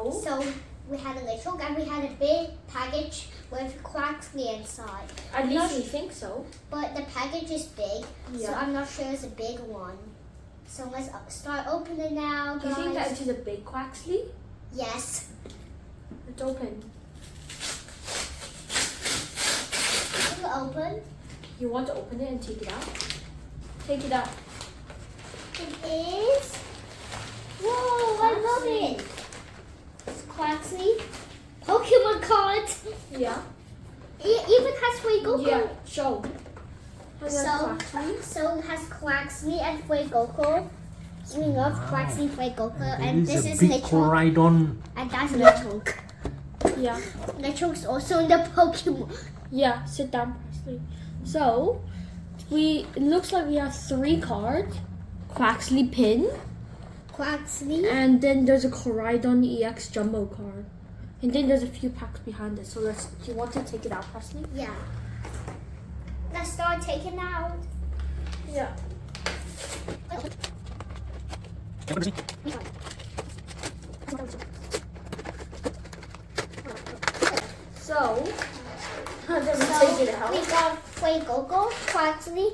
So we had a little and we had a big package with Quaxly inside. At least we think so. But the package is big, so Yeah. I'm not sure it's a big one. So let's start opening now, guys. Do you think that it is a big Quaxly? Yes. Let's open. We'll open. You want to open it and take it out? Take it out. It is. Whoa! I love it. It's Quaxly. Pokemon cards. Yeah. It even has Fuegoku. Yeah. Show. So it has Quaxly and Fuegoku. We love Quaxly, Fuegoku, and This this is is a big Nichol. Coridon. And that's Nichol. Yeah. Nichol's also in the Pokemon. Yeah. Sit down, Presley. So, it looks like we have 3 cards. Quaxly pin. Quaxly. And then there's a Coridon EX jumbo card. And then there's a few packs behind it. So do you want to take it out, Presley? Yeah. Let's start taking out. Yeah. So, then we take it out. We got Fuegoku, Quaxly,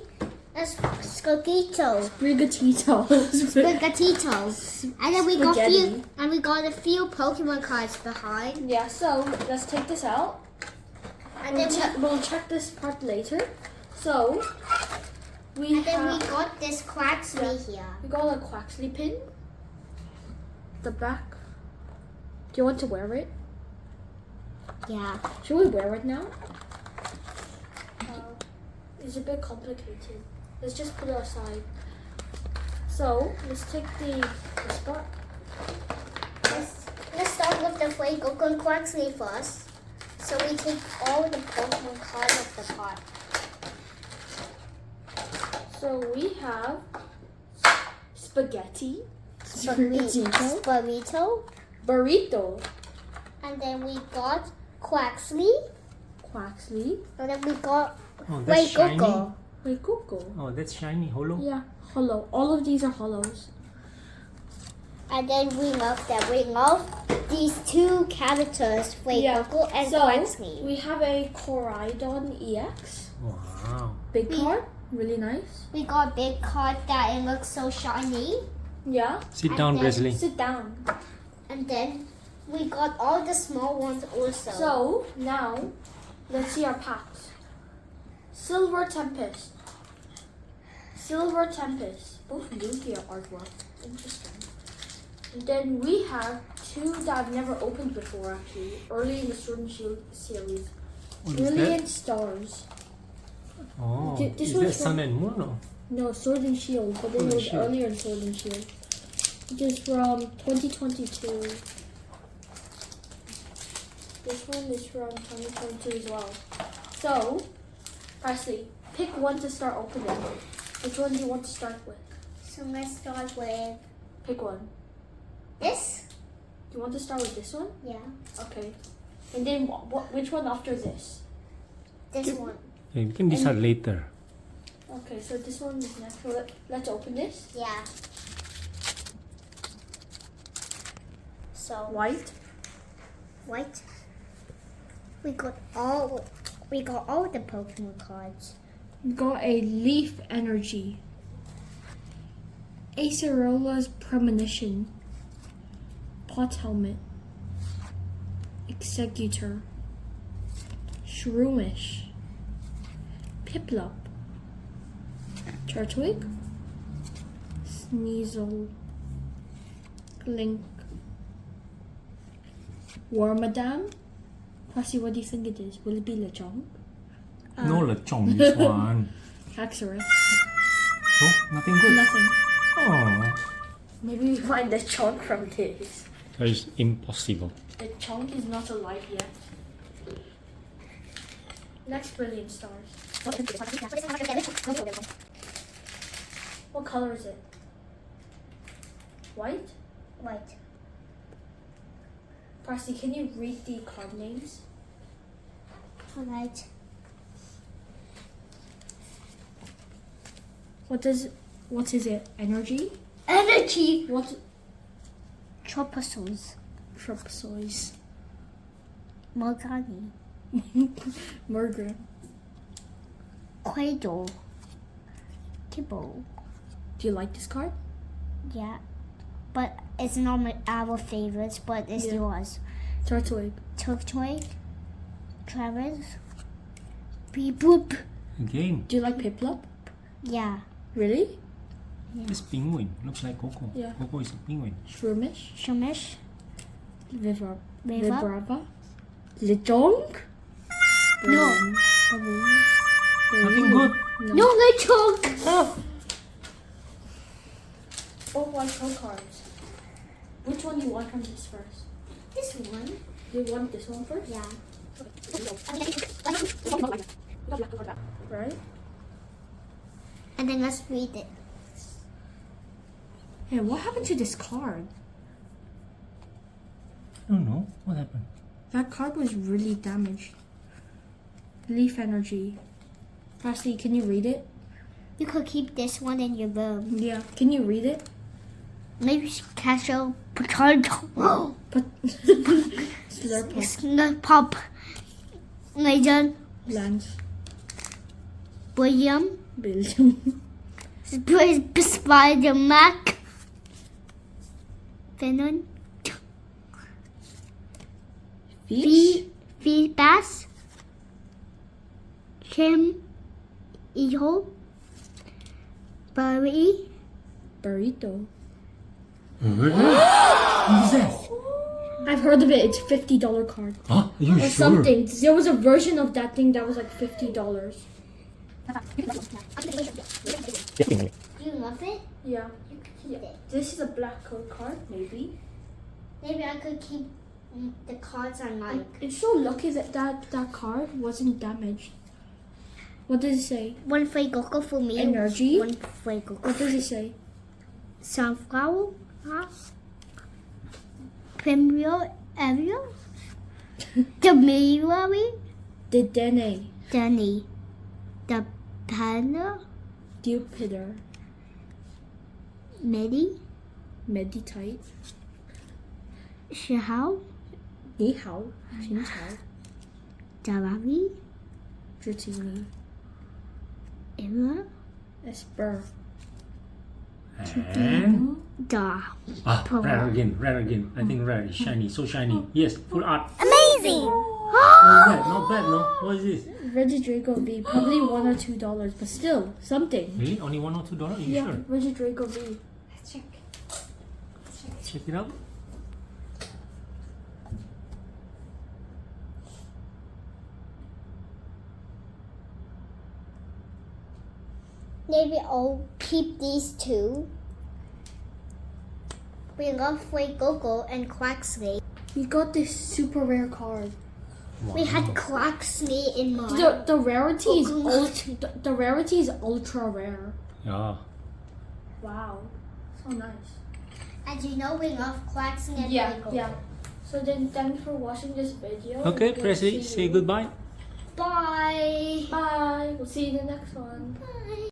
and Skogito. Brigatito. Brigatito. And then we Spaghetti. got a few Pokemon cards behind. Yeah, so let's take this out. And then We'll check this part later. So, we we got this Quaxly here. We got a Quaxly pin. The back. Do you want to wear it? Yeah. Should we wear it now? It's a bit complicated. Let's just put it aside. So, let's take this part. Let's start with the Fuegoku and Quaxly first. So we take all the Pokemon cards of the pot. So, we have spaghetti. Burrito. Burrito. And then we got Quaxly. Quaxly. And then we got Oh, that's shiny. Fuegoku. Wait, Coco. Oh, that's shiny. Hollow. Yeah, hollow. All of these are hollows. And then we love that. We love these 2 characters, Fuegoku and So, Quaxly. we have a Coridon EX. Wow. Big card. Really nice. We got a big card that it looks so shiny. Yeah. Sit And down, then- Presley. Sit down. And then we got all the small ones also. So, now, let's see our packs. Silver Tempest. Silver Tempest. Both Lugia artwork. Interesting. And then we have 2 that I've never opened before, actually. Early in the Sword and Shield series. What is Brilliant Stars. Oh, This is was that from- Sun and Moon? No? No, Sword and Shield, but then Sword it and was Shield. earlier in Sword and Shield. It is from 2022. This one is from 2022 as well. So, Presley, pick one to start opening. Which one do you want to start with? So let's start with Pick one. this. Do you want to start with this one? Yeah. Okay. And then which one after this? This Yep. one. Yeah, we can decide later. Okay, so this one is next. So let's open this. Yeah. So White. white. We got all the Pokemon cards. We got a Leaf Energy. Acerola's Premonition. Pot Helmet. Executor. Shroomish. Piplup. Turtwig. Sneasel. Glink. Wormadam. Pressy, what do you think it is? Will it be Lechonk? No, Lechong, this one. Haxorus. So, nothing good. Nothing. Oh, Maybe we find Lechonk from this. that is impossible. Lechonk is not alive yet. Next Brilliant Stars. What color is it? White? White. Pressy, can you read the card names? White. What is it? Energy? Energy. What? Tropisos. Trump soys. Morgani. Murder. Quaidor. Kibble. Do you like this card? Yeah. But it's not our favorites, but it's Yeah. yours. Turtwig. Turtwig. Travis. Beep boop. Again, Do you like Piplup? Yeah. Really? this penguin looks like Coco. Yeah. Coco is a penguin. Shroomish. Shumish. Viva. Viva. Vibrava. Lechonk. No. Nothing good. No, Lechonk. Oh. Oh, my pro cards. Which one do you want from this first? This one. You want this one first? Yeah. Right? And then let's read it. Hey, what happened to this card? I don't know. What happened? That card was really damaged. Leaf energy. Quaxly, can you read it? You could keep this one in your room. Yeah. Can you read it? Maybe Castle Potato. But Slurp. Snap Pop. Legend. Lance. William. Billion. Spider Mac. Venom. Fish. Bass. Kim. Eho. Barry. Burrito. What is that? I've heard of it. It's $50 card. Huh? Are you Or sure? something. There was a version of that thing that was like $50. Definitely. Do you love it? Yeah. You could keep it. This is a black code card, maybe. Maybe I could keep the cards I like. I'm so lucky that that card wasn't damaged. What does it say? One for Goku for me. Energy? One for Goku. What does it say? Sunflower. Huh? Primrose area. The Mary. The Dene. Danny. The Panda. Jupiter. Medi. Meditite. Shihao. Ni hao. Xin chao. Daravi. Dratini. Era. Esper. And Da. rare again, rare again. I think rare is shiny, so shiny. Yes, full art. Amazing! What is that? Not bad, no? What is this? Regidrago V. Probably $1 or $2, but still, something. Really? Only $1 or $2? Are you Yeah, sure? Regidrago V. Let's check. Check it out. Maybe I'll keep these two. We love Goku and Quaxly. We got this super rare card. We had Quaxly in mind. The rarity is Goku. the rarity is ultra rare. Yeah. Wow, so nice. As you know, we love Quaxly and Goku. Yeah. So then, thanks for watching this video. Okay, We'll Presley, see say you. goodbye. Bye. Bye. We'll see you in the next one. Bye.